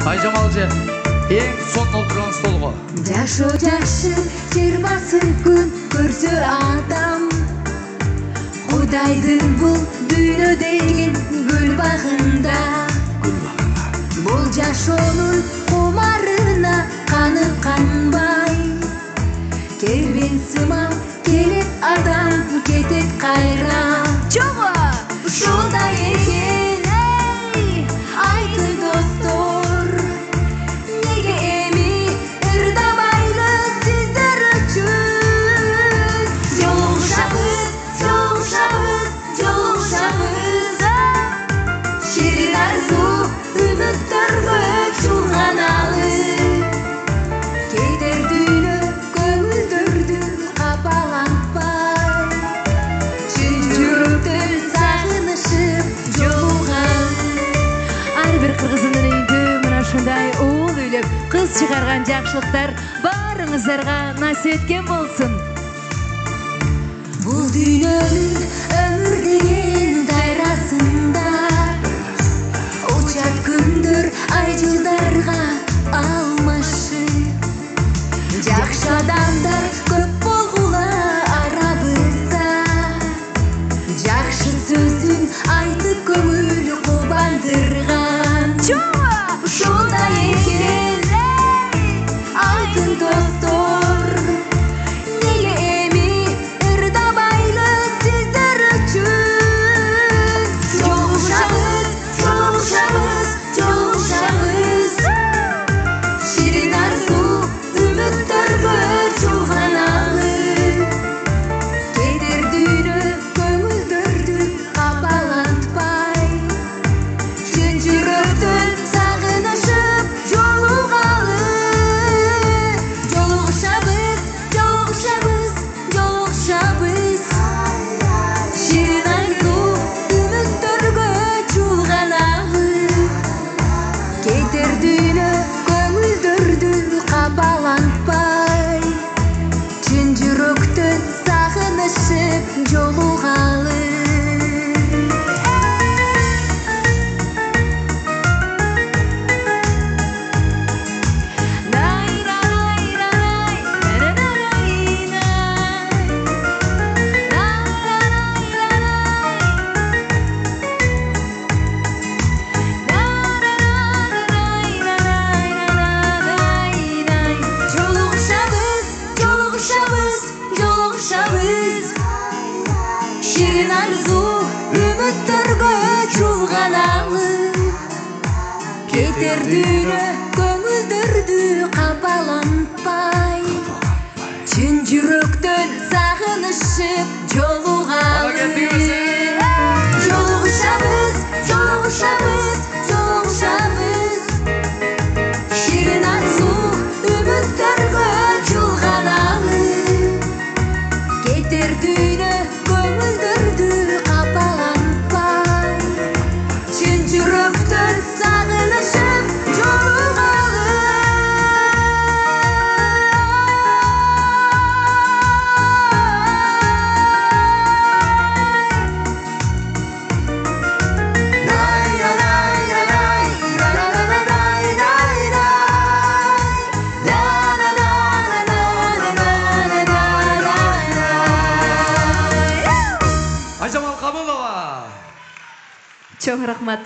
Айжамалжы, ең соң отырған столға. Жашы 20 күн көрсі адам, Құдайдың бұл дүйні деген гүл бағында. Бұл жашының құмарына қаны қанбай, кербен сымам келет адам кетет қайра. Жоға! Жолда екен, айтын достор, неге еми ырдабайлы сіздер үшін? Жолшабыз, жолшабыз, жолшабыз, шерін арзу үміттіргі чулғаналы. Кетер дүйні көңілдірді қапаланпай, шын жүректен сағынышып жолғалы. Әрбір қырғыздың үйінде мына шындай ұл үйлеп, қыз шығарған жақшылықтар барыңыздарға насip еткен болсын. Бұл дүйненің өмір деген дайрасында ұшар күндер ай жылдарға алмашы. Жақшы адамдар көп болғыла арабызда, жақшы сөзін айтып көңіл қобандырған. Жолда екен, айтын достор, неге еми ырдабайлы сіздер үшін? Жолшабыз, жолшабыз, жолшабыз, шерін арзу үміттіргі чулғаналы. Кетер дүйні көңілдірді қапалантпай, шын жүректен сағынышып жолығалы. Жолығышабыз, жолығышабыз, жолығышабыз, шерін арзу үміттіргі чулғаналы. Кетер дүйні көңілдірді қапалантпай, шын жүректен сағынышып жолығалы. Жолығышабыз, жолығышабыз, шерін арзу үміттіргі чулғаналы. Кетер дүйні көңілдірді қапаланпай, шын жүректен сағынышып жолығалы. Жолығышабыз, жолығышабыз, жолығышабыз, шерін арзу үміттіргі чулғаналы. Кетер дүйні көңілдірді қапаланпай, шын жүректен сағынышып жолығалы. Айжамал Қабылова. Çok rahmat.